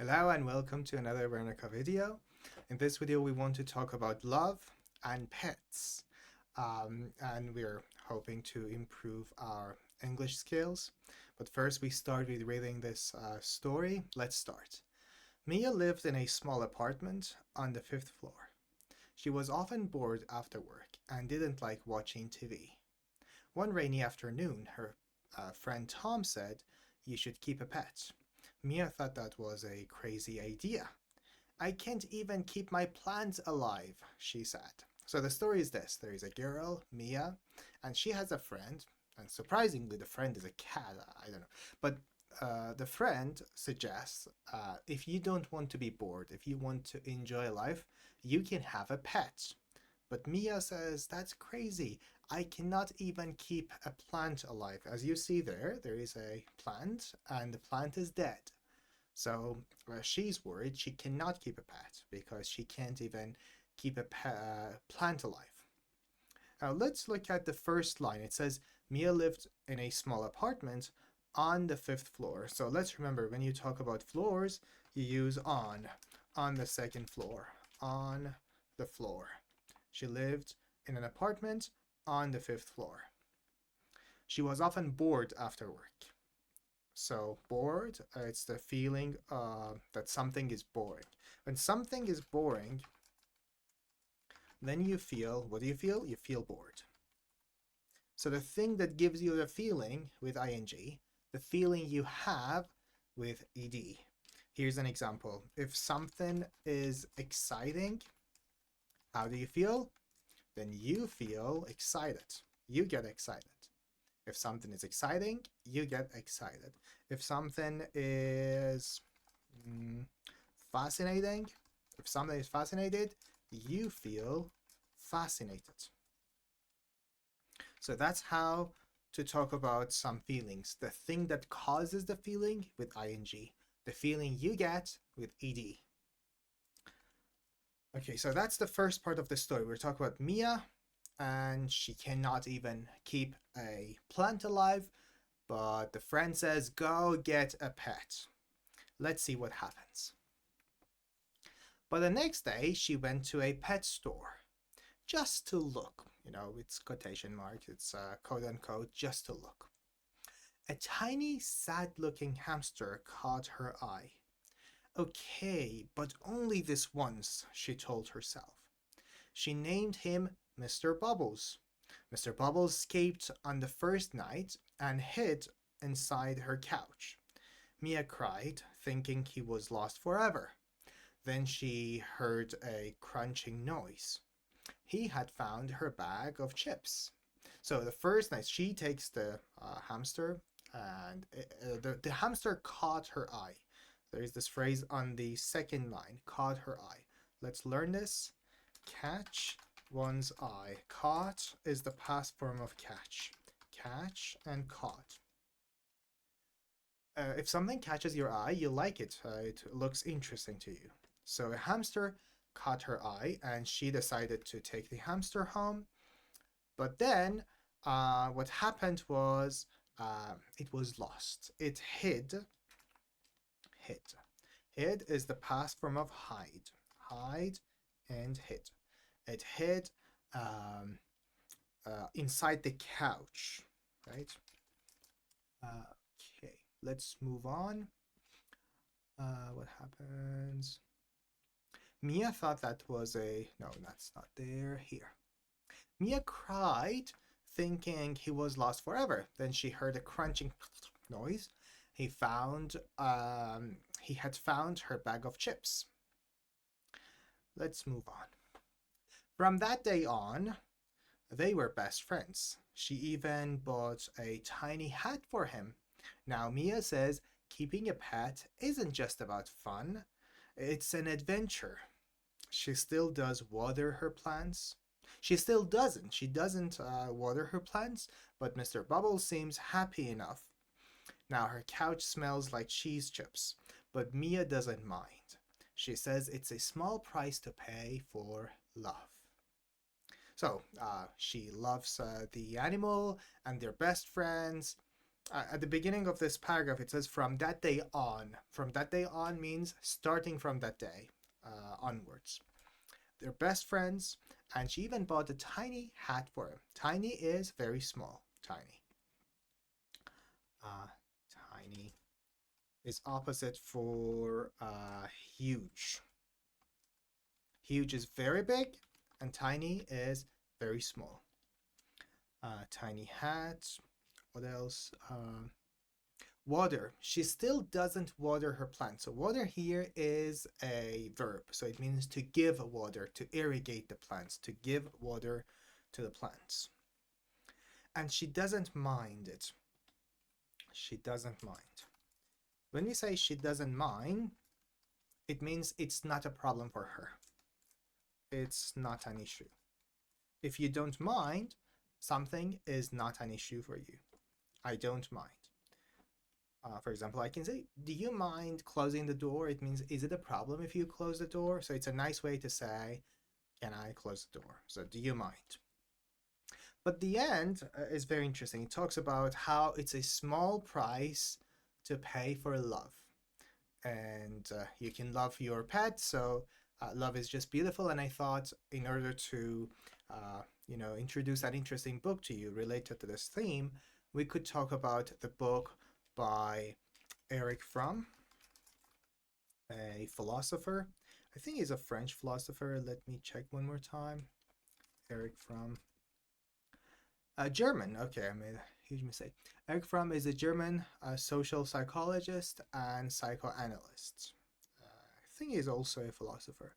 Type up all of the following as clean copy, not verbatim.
Hello and welcome to another Veronica video. In this video we want to talk about love and pets. And we're hoping to improve our English skills. But first we start with reading this story. Let's start. Mia lived in a small apartment on the fifth floor. She was often bored after work and didn't like watching TV. One rainy afternoon, her friend Tom said, "You should keep a pet." Mia thought that was a crazy idea. "I can't even keep my plants alive," she said. So the story is this: there is a girl, Mia, and she has a friend, and surprisingly, the friend is a cat. I don't know. But the friend suggests if you don't want to be bored, if you want to enjoy life, you can have a pet. But Mia says, "That's crazy. I cannot even keep a plant alive." As you see there, there is a plant, and the plant is dead. So she's worried she cannot keep a pet because she can't even keep a plant alive. Now let's look at the first line. It says, Mia lived in a small apartment on the fifth floor. So let's remember, when you talk about floors, you use on the second floor, on the floor. She lived in an apartment on the fifth floor. She was often bored after work. So bored, it's the feeling that something is boring. When something is boring, then you feel, what do you feel? You feel bored. So the thing that gives you the feeling with ing, the feeling you have with ed. Here's an example. If something is exciting, how do you feel? Then you feel excited. You get excited. If something is exciting, you get excited. If something is fascinating, if something is fascinated, you feel fascinated. So that's how to talk about some feelings. The thing that causes the feeling with ing, the feeling you get with ed. Okay, so that's the first part of the story. We're talking about Mia, and she cannot even keep a plant alive, but the friend says, "Go get a pet." Let's see what happens. But the next day, she went to a pet store just to look. You know, it's quotation marks, it's quote unquote, just to look. A tiny, sad looking hamster caught her eye. "Okay, but only this once," she told herself. She named him Mr. Bubbles. Mr. Bubbles escaped on the first night and hid inside her couch. Mia cried, thinking he was lost forever. Then she heard a crunching noise. He had found her bag of chips. So the first night, she takes the hamster, and the hamster caught her eye. There is this phrase on the second line, caught her eye. Let's learn this. Catch one's eye. Caught is the past form of catch. Catch and caught. If something catches your eye, you like it. It looks interesting to you. So a hamster caught her eye, and she decided to take the hamster home. But then what happened was it was lost. It hid. Hid. Hid is the past form of hide. Hide and hid. It hid inside the couch, right? Okay, let's move on. What happens? Mia thought that was a... No, that's not there. Here. Mia cried, thinking he was lost forever. Then she heard a crunching noise. He had found her bag of chips. Let's move on. From that day on, they were best friends. She even bought a tiny hat for him. Now Mia says keeping a pet isn't just about fun, it's an adventure. She still does water her plants. She still doesn't. She doesn't water her plants, but Mr. Bubble seems happy enough. Now her couch smells like cheese chips, but Mia doesn't mind. She says it's a small price to pay for love. So she loves the animal and they're best friends. At the beginning of this paragraph, it says from that day on. From that day on means starting from that day onwards. They're best friends, and she even bought a tiny hat for him. Tiny is very small. Tiny. Uh, tiny is opposite for huge. Huge is very big, and tiny is very small. Tiny hat. What else? Water. She still doesn't water her plants. So water here is a verb. So it means to give water, to irrigate the plants, to give water to the plants. And she doesn't mind it. She doesn't mind. When we say she doesn't mind, it means it's not a problem for her. It's not an issue. If you don't mind, something is not an issue for you. I don't mind. For example, I can say, do you mind closing the door? It means, is it a problem if you close the door? So it's a nice way to say, can I close the door? So do you mind? But the end is very interesting. It talks about how it's a small price to pay for love. And you can love your pet, so love is just beautiful. And I thought in order to, introduce that interesting book to you related to this theme, we could talk about the book by Eric Fromm, a philosopher. I think he's a French philosopher. Let me check one more time. Eric Fromm. German. Okay, I made a huge mistake. Eric Fromm is a German social psychologist and psychoanalyst. I think he's also a philosopher.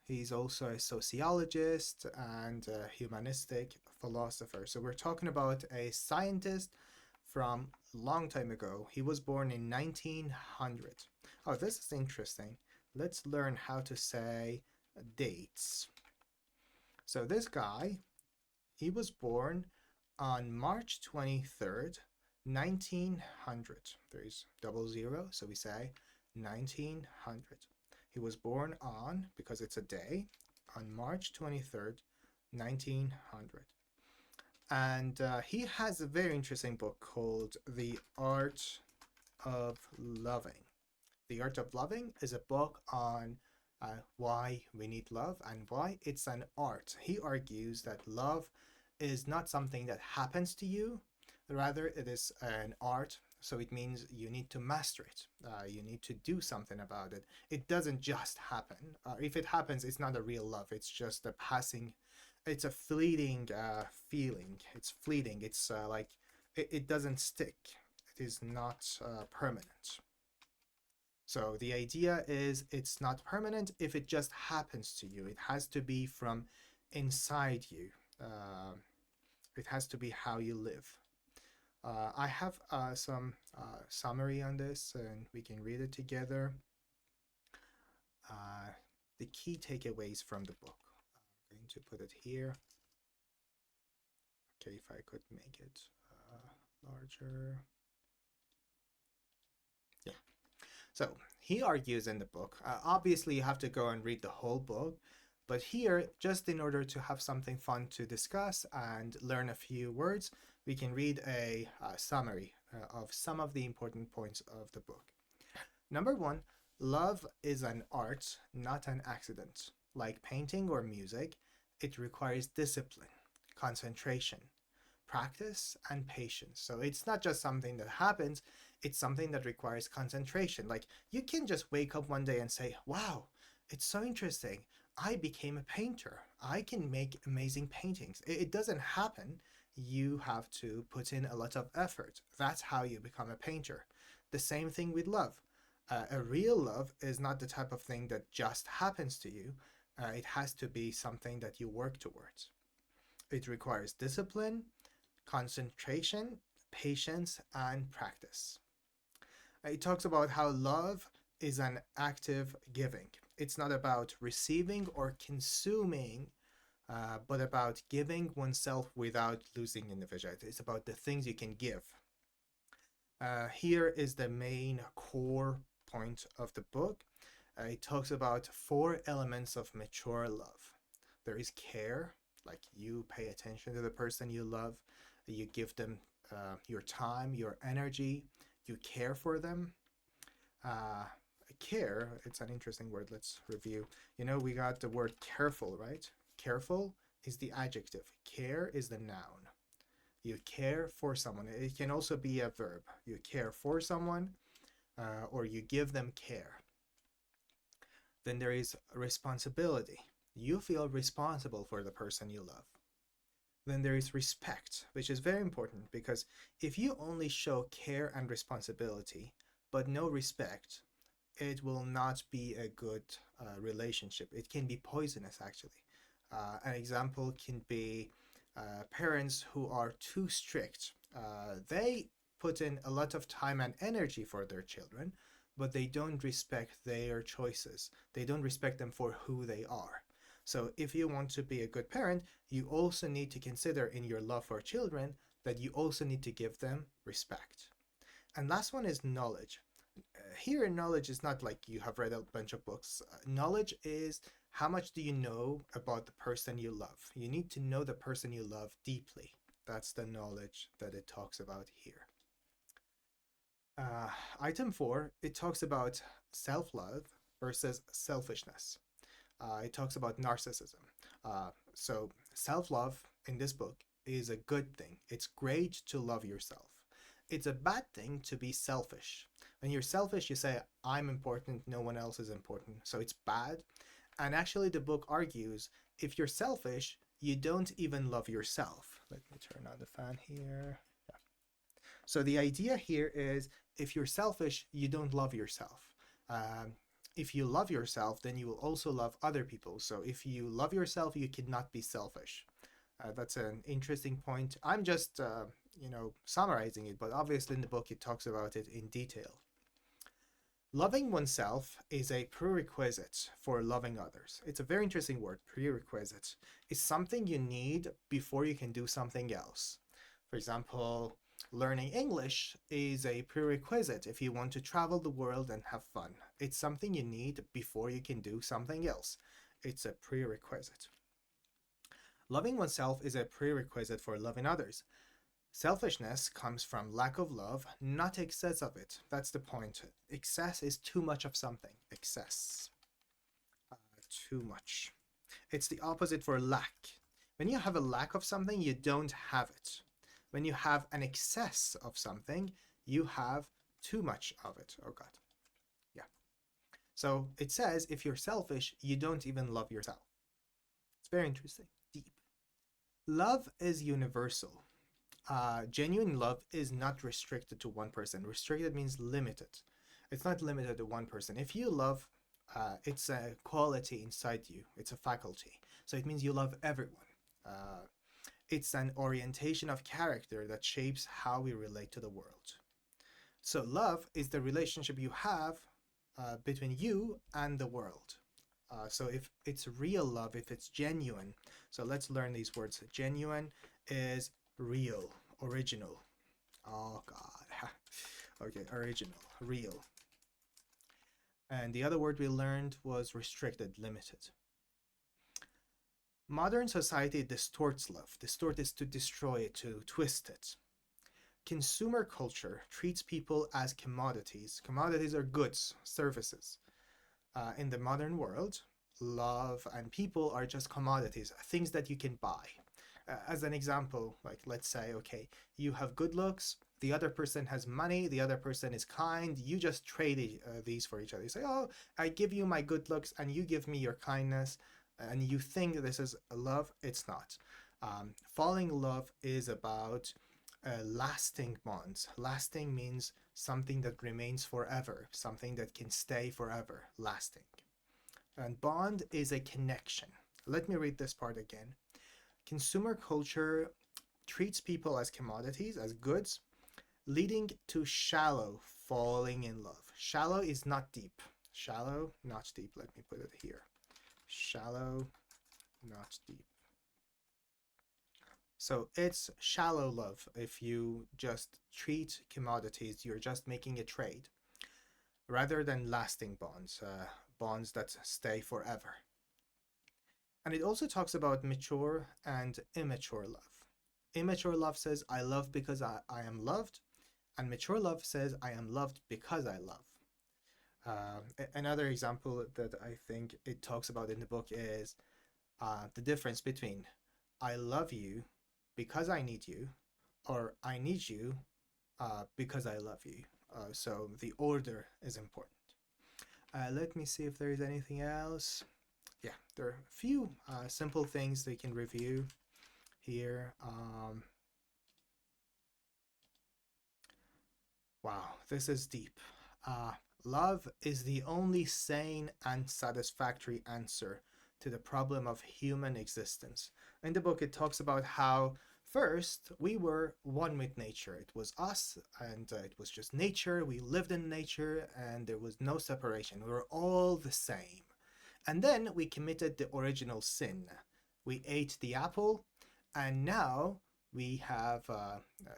He's also a sociologist and a humanistic philosopher. So we're talking about a scientist from a long time ago. He was born in 1900. Oh, this is interesting. Let's learn how to say dates. So this guy, he was born on March 23rd, 1900. There's double zero, so we say 1900. He was born on, because it's a day, on March 23rd, 1900. And he has a very interesting book called The Art of Loving. The Art of Loving is a book on why we need love and why it's an art. He argues that love is not something that happens to you, rather, it is an art. So it means you need to master it. You need to do something about it. It doesn't just happen. If it happens, it's not a real love. It's just a passing, it's a fleeting feeling. It's fleeting. It's like it doesn't stick. It is not permanent. So the idea is it's not permanent if it just happens to you. It has to be from inside you. It has to be how you live. I have some summary on this, and we can read it together. The key takeaways from the book. I'm going to put it here. Okay, if I could make it larger. Yeah. So he argues in the book. Obviously, you have to go and read the whole book. But here, just in order to have something fun to discuss and learn a few words, we can read a summary of some of the important points of the book. Number one, love is an art, not an accident. Like painting or music, it requires discipline, concentration, practice, and patience. So it's not just something that happens, it's something that requires concentration. Like you can just wake up one day and say, wow, it's so interesting. I became a painter. I can make amazing paintings. It doesn't happen. You have to put in a lot of effort. That's how you become a painter. The same thing with love. A real love is not the type of thing that just happens to you. It has to be something that you work towards. It requires discipline, concentration, patience, and practice. It talks about how love is an active giving. It's not about receiving or consuming, but about giving oneself without losing individuality. It's about the things you can give. Here is the main core point of the book. It talks about 4 elements of mature love. There is care, like you pay attention to the person you love, you give them your time, your energy, you care for them. Uh, Care, it's an interesting word. Let's review. We got the word careful, right? Careful is the adjective, care is the noun. You care for someone. It can also be a verb. You care for someone, or you give them care. Then there is responsibility. You feel responsible for the person you love. Then there is respect, which is very important because if you only show care and responsibility but no respect, it will not be a good relationship. It can be poisonous, actually. An example can be parents who are too strict. They put in a lot of time and energy for their children, but they don't respect their choices. They don't respect them for who they are. So, if you want to be a good parent, you also need to consider in your love for children that you also need to give them respect. And last one is knowledge. Here, knowledge is not like you have read a bunch of books. Knowledge is how much do you know about the person you love. You need to know the person you love deeply. That's the knowledge that it talks about here. Item 4, it talks about self-love versus selfishness. It talks about narcissism. So self-love in this book is a good thing. It's great to love yourself. It's a bad thing to be selfish. When you're selfish, you say, I'm important, no one else is important. So it's bad. And actually, the book argues if you're selfish, you don't even love yourself. Let me turn on the fan here. Yeah. So the idea here is if you're selfish, you don't love yourself. If you love yourself, then you will also love other people. So if you love yourself, you cannot be selfish. That's an interesting point. I'm just, summarizing it, but obviously in the book it talks about it in detail. Loving oneself is a prerequisite for loving others. It's a very interesting word, prerequisite. It's something you need before you can do something else. For example, learning English is a prerequisite if you want to travel the world and have fun. It's something you need before you can do something else. It's a prerequisite. Loving oneself is a prerequisite for loving others. Selfishness comes from lack of love, not excess of it. That's the point. Excess is too much of something. Excess. Too much. It's the opposite for lack. When you have a lack of something, you don't have it. When you have an excess of something, you have too much of it. Oh God. Yeah. So it says if you're selfish, you don't even love yourself. It's very interesting. Deep. Love is universal. Genuine love is not restricted to one person. Restricted means limited. It's not limited to one person. If you love, it's a quality inside you. It's a faculty. So it means you love everyone. It's an orientation of character that shapes how we relate to the world. So love is the relationship you have between you and the world. So if it's real love, if it's genuine, so let's learn these words. Genuine is real, original. Oh God. Okay, original, real. And the other word we learned was restricted, limited. Modern society distorts love. Distort is to destroy it, to twist it. Consumer culture treats people as commodities. Commodities are goods, services. In the modern world, love and people are just commodities, things that you can buy. As an example, like let's say, okay, you have good looks, the other person has money, the other person is kind, you just trade these for each other. You say, oh, I give you my good looks and you give me your kindness, and you think this is love. It's not. Falling in love is about lasting bonds. Lasting means something that remains forever, something that can stay forever, lasting. And bond is a connection. Let me read this part again. Consumer culture treats people as commodities, as goods, leading to shallow falling in love. Shallow is not deep. Shallow, not deep. Let me put it here. Shallow, not deep. So it's shallow love if you just treat commodities, you're just making a trade, rather than lasting bonds, bonds that stay forever. And it also talks about mature and immature love. Immature love says, I love because I am loved. And mature love says, I am loved because I love. Another example that I think it talks about in the book is the difference between I love you because I need you, or I need you because I love you. So the order is important. Let me see if there is anything else. Yeah, there are a few simple things they can review here. Wow, this is deep. Uh, Love is the only sane and satisfactory answer to the problem of human existence. In the book, it talks about how first we were one with nature. It was us, and it was just nature. We lived in nature, and there was no separation. We were all the same. And then we committed the original sin. We ate the apple, and now we have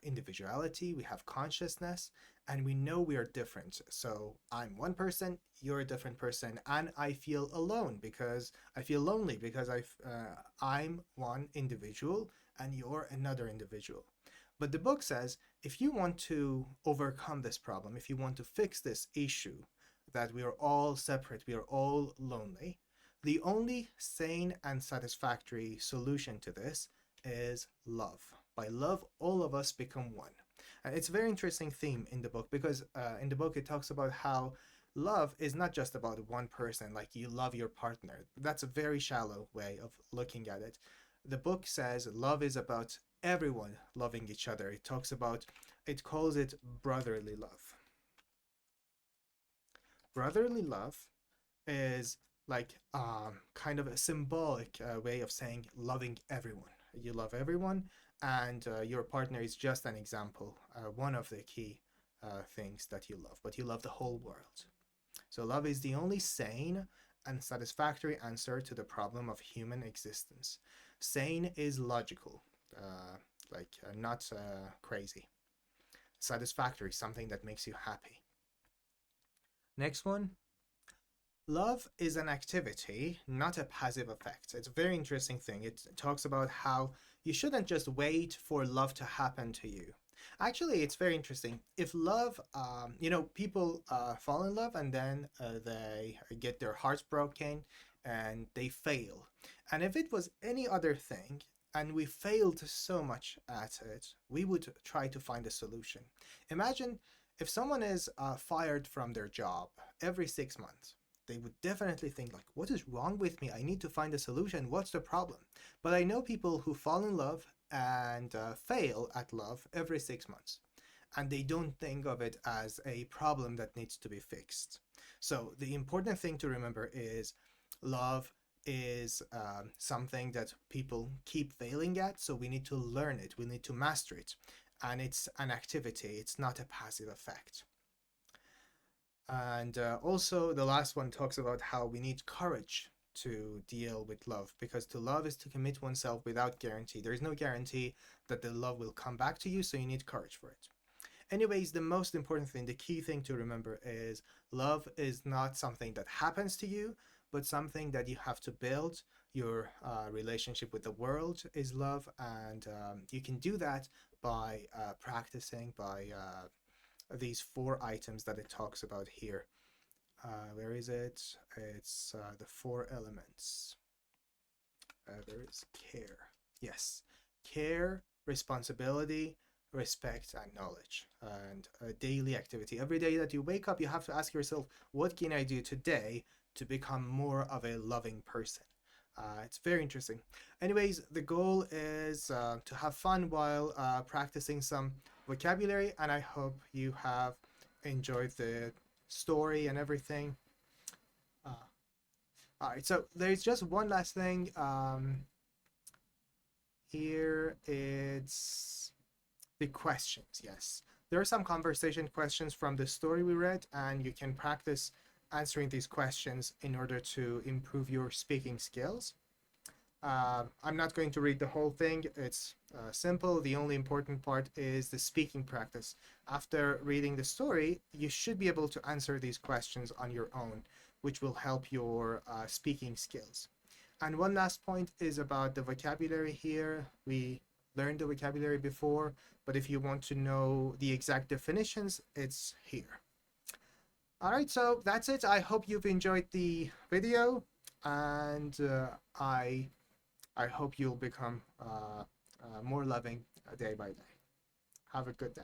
individuality, we have consciousness, and we know we are different. So I'm one person, you're a different person, and I feel alone because I feel lonely because I'm one individual and you're another individual. But the book says if you want to overcome this problem, if you want to fix this issue, that we are all separate, we are all lonely, the only sane and satisfactory solution to this is love. By love, all of us become one. And it's a very interesting theme in the book because in the book it talks about how love is not just about one person, like you love your partner. That's a very shallow way of looking at it. The book says love is about everyone loving each other. It talks about, it calls it brotherly love. Brotherly love is like kind of a symbolic way of saying loving everyone. You love everyone, and your partner is just an example, one of the key things that you love, but you love the whole world. So, love is the only sane and satisfactory answer to the problem of human existence. Sane is logical, not crazy. Satisfactory, something that makes you happy. Next one, love is an activity, not a passive effect. It's a very interesting thing. It talks about how you shouldn't just wait for love to happen to you. Actually, it's very interesting. If love, people fall in love and then they get their hearts broken and they fail. And if it was any other thing and we failed so much at it, we would try to find a solution. Imagine if someone is fired from their job every 6 months, they would definitely think like, what is wrong with me? I need to find a solution. What's the problem? But I know people who fall in love and fail at love every 6 months, and they don't think of it as a problem that needs to be fixed. So the important thing to remember is love is something that people keep failing at, so we need to learn it, we need to master it, and it's an activity, it's not a passive effect. And also, the last one talks about how we need courage to deal with love, because to love is to commit oneself without guarantee. There is no guarantee that the love will come back to you, so you need courage for it. Anyways, the most important thing, the key thing to remember is love is not something that happens to you, but something that you have to build. Your relationship with the world is love, and you can do that by practicing, by these 4 items that it talks about here. Where is it? It's the 4 elements. There is care. Yes, care, responsibility, respect, and knowledge, and a daily activity. Every day that you wake up, you have to ask yourself, what can I do today to become more of a loving person? It's very interesting. Anyways, the goal is to have fun while practicing some vocabulary, and I hope you have enjoyed the story and everything. Uh, all right, so there's just one last thing. Here it's the questions. Yes, there are some conversation questions from the story we read, and you can practice answering these questions in order to improve your speaking skills. I'm not going to read the whole thing. It's simple. The only important part is the speaking practice. After reading the story, you should be able to answer these questions on your own, which will help your speaking skills. And one last point is about the vocabulary here. We learned the vocabulary before, but if you want to know the exact definitions, it's here. All right, so that's it. I hope you've enjoyed the video, and I hope you'll become more loving day by day. Have a good day.